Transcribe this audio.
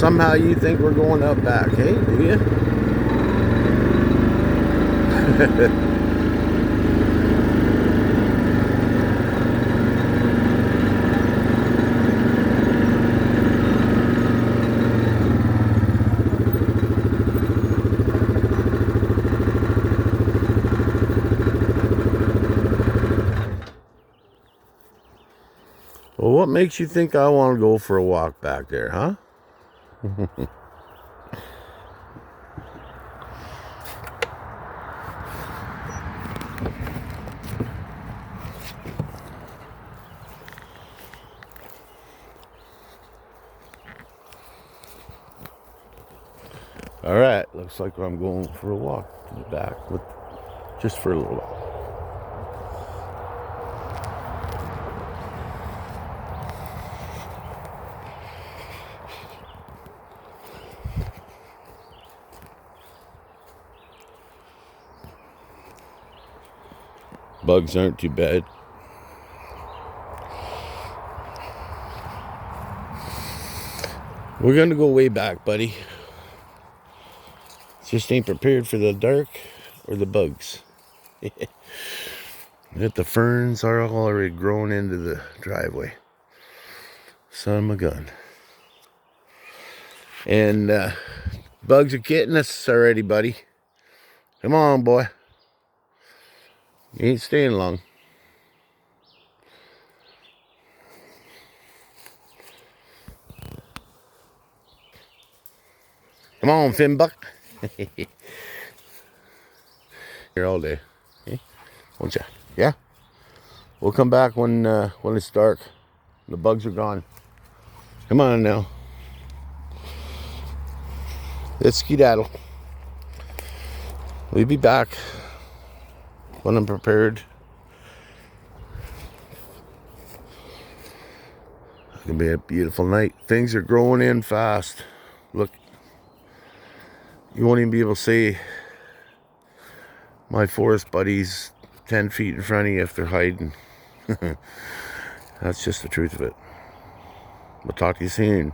somehow you think we're going up back, hey? Do you? Well, what makes you think I want to go for a walk back there, huh? All right, looks like I'm going for a walk to the back, just for a little while. Bugs aren't too bad. We're gonna go way back, buddy. Just ain't prepared for the dark or the bugs. That the ferns are all already grown into the driveway. Son of a gun. And bugs are getting us already, buddy. Come on, boy. You ain't staying long. Come on, Finbuck. Here all day. Okay? Won't ya? Yeah? We'll come back when it's dark. The bugs are gone. Come on now. Let's skedaddle. We'll be back when I'm prepared. It's gonna be a beautiful night. Things are growing in fast. Look, you won't even be able to see my forest buddies 10 feet in front of you if they're hiding. That's just the truth of it. We'll talk to you soon.